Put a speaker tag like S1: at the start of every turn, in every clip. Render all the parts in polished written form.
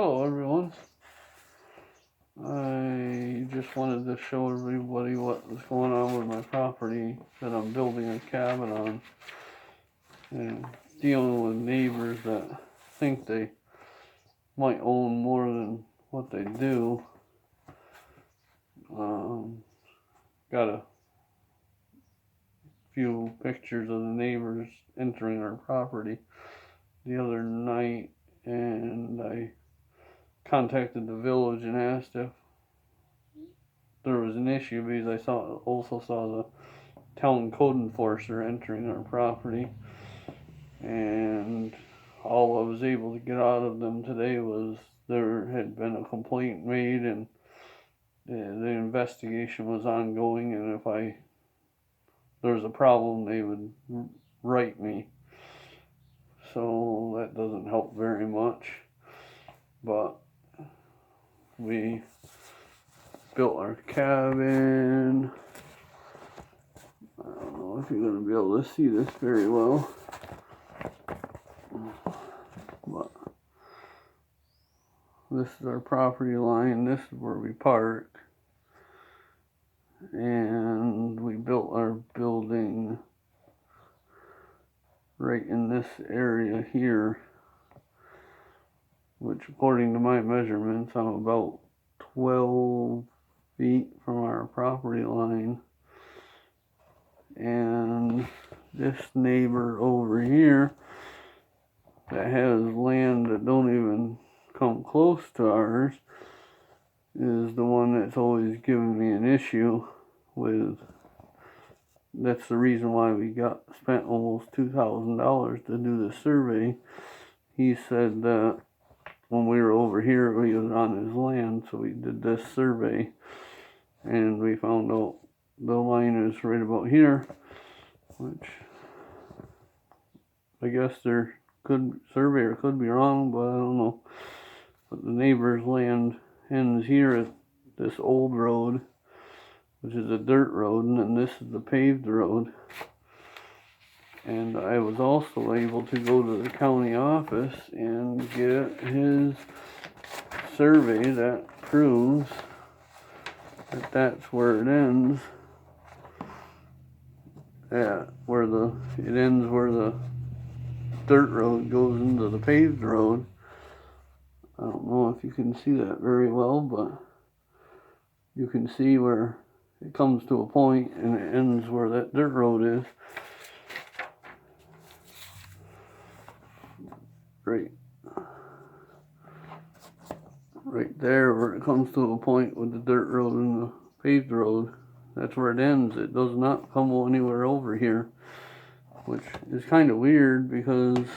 S1: Hello everyone. I just wanted to show everybody what was going on with my property that I'm building a cabin on, and dealing with neighbors that think they might own more than what they do. Got a few pictures of the neighbors entering our property the other night, and I contacted the village and asked if there was an issue because I also saw the town code enforcer entering our property, and all I was able to get out of them today was there had been a complaint made and the investigation was ongoing, and if there was a problem they would write me. So that doesn't help very much, but we built our cabin. I don't know if you're going to be able to see this very well, but this is our property line. This is where we park, and we built our building right in this area here, which according to my measurements, I'm about 12 feet from our property line. And this neighbor over here that has land that don't even come close to ours is the one that's always given me an issue with. That's the reason why we spent almost $2,000 to do the survey. He said that when we were over here, he was on his land, so we did this survey, and we found out the line is right about here, which I guess surveyor could be wrong, but I don't know. But the neighbor's land ends here at this old road, which is a dirt road, and then this is the paved road. And I was also able to go to the county office and get his survey that proves that that's where it ends. Where the dirt road goes into the paved road. I don't know if you can see that very well, but you can see where it comes to a point and it ends where that dirt road is. Right there where it comes to a point with the dirt road and the paved road. That's where it ends. It does not come anywhere over here, which is kind of weird because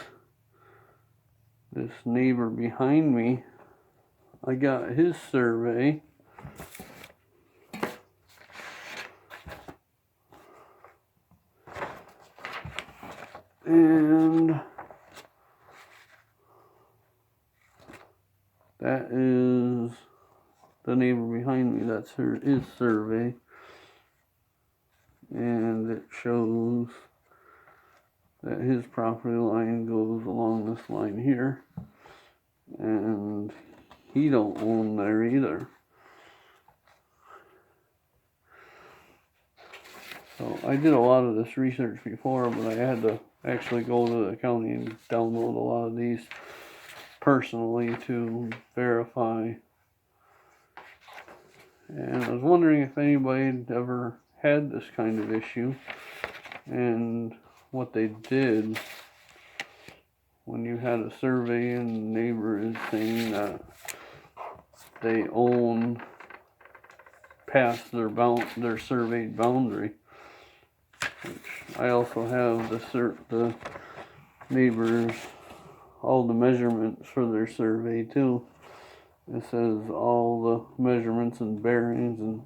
S1: this neighbor behind me, I got his survey, and that is the neighbor behind me. That's his survey, and it shows that his property line goes along this line here, and he don't own there either. So I did a lot of this research before, but I had to actually go to the county and download a lot of these personally to verify. And I was wondering if anybody had ever had this kind of issue and what they did when you had a survey and the neighbor is saying that they own past their surveyed boundary. Which I also have the neighbors, all the measurements for their survey too. It says all the measurements and bearings and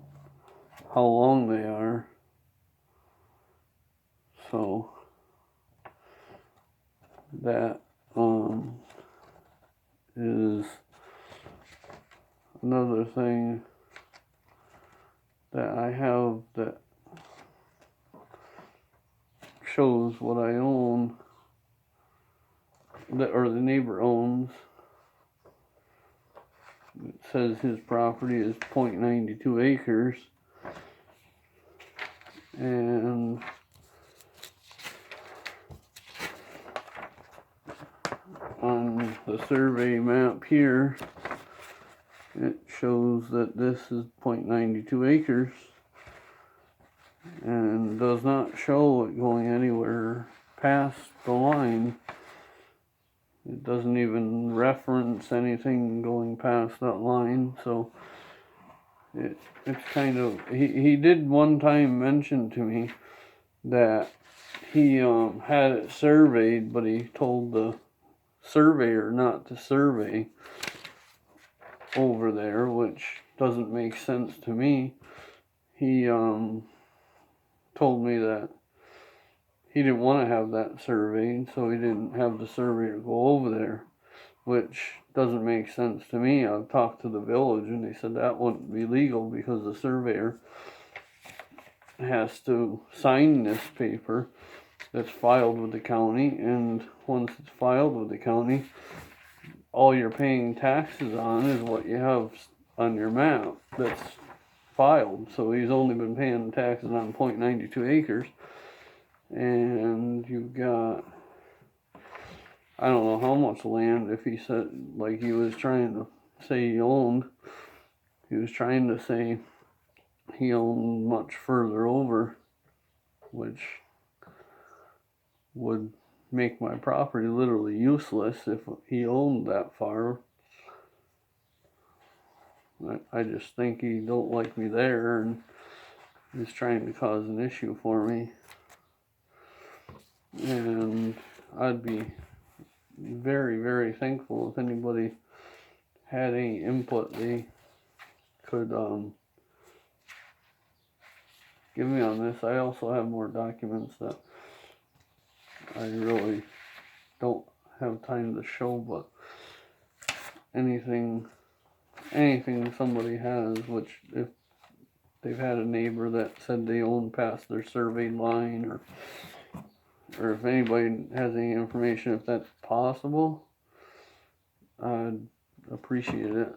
S1: how long they are. So that is another thing that I have that shows what I own, or the neighbor owns. It says his property is 0.92 acres. And on the survey map here, it shows that this is 0.92 acres and does not show it going anywhere past the line. It doesn't even reference anything going past that line, so it's kind of, he did one time mention to me that he had it surveyed, but he told the surveyor not to survey over there, which doesn't make sense to me. He told me that he didn't want to have that surveyed, so he didn't have the surveyor go over there, which doesn't make sense to me. I've talked to the village and they said that wouldn't be legal because the surveyor has to sign this paper that's filed with the county, and once it's filed with the county, all you're paying taxes on is what you have on your map that's filed. So he's only been paying taxes on 0.92 acres, and you've got, I don't know how much land. If he said, like he was trying to say he owned, he was trying to say he owned much further over, which would make my property literally useless if he owned that far. I just think he don't like me there and is trying to cause an issue for me. And I'd be very, very thankful if anybody had any input they could give me on this. I also have more documents that I really don't have time to show, but anything somebody has, which if they've had a neighbor that said they own past their surveyed line, or if anybody has any information, if that's possible, I'd appreciate it.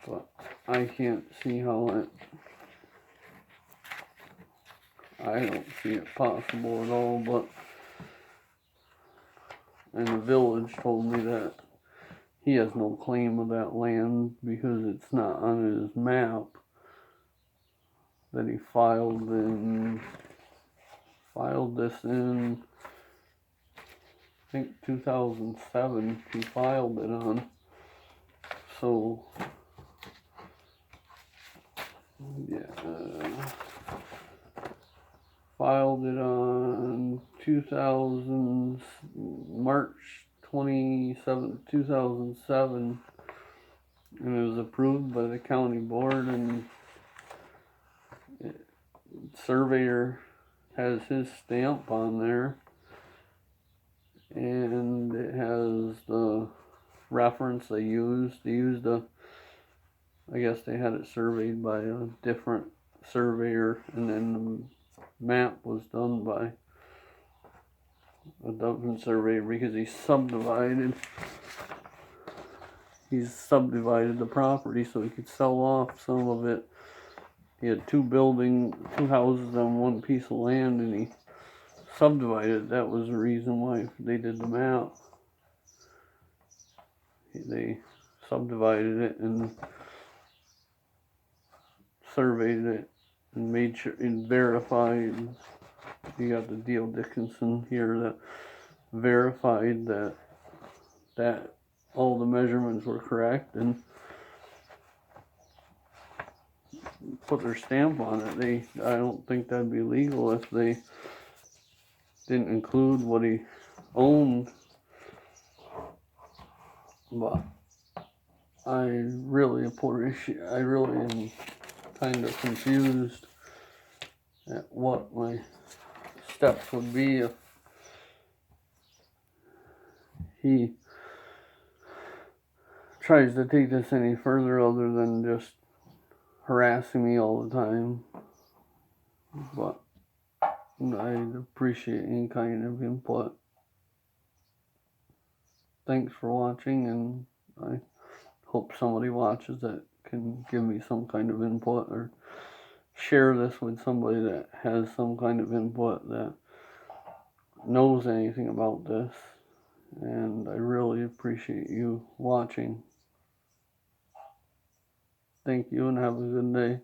S1: But I can't see how I don't see it possible at all. But, and the village told me that he has no claim of that land because it's not on his map that he filed this in, I think 2007 he filed it on. So yeah, filed it on March 27, 2007, and it was approved by the county board, and surveyor has his stamp on there, and it has the reference they used. I guess they had it surveyed by a different surveyor, and then the map was done by a different surveyor because he subdivided the property so he could sell off some of it. He had two houses on one piece of land, and he subdivided. That was the reason why they did the map. They subdivided it and surveyed it and made sure and verified. You got the Deal Dickinson here that verified that all the measurements were correct and put their stamp on it. I don't think that'd be legal if they didn't include what he owned. But I really am kind of confused at what my steps would be if he tries to take this any further other than just harassing me all the time. But I'd appreciate any kind of input. Thanks for watching, and bye. hope somebody watches that can give me some kind of input, or share this with somebody that has some kind of input that knows anything about this. And I really appreciate you watching. Thank you and have a good day.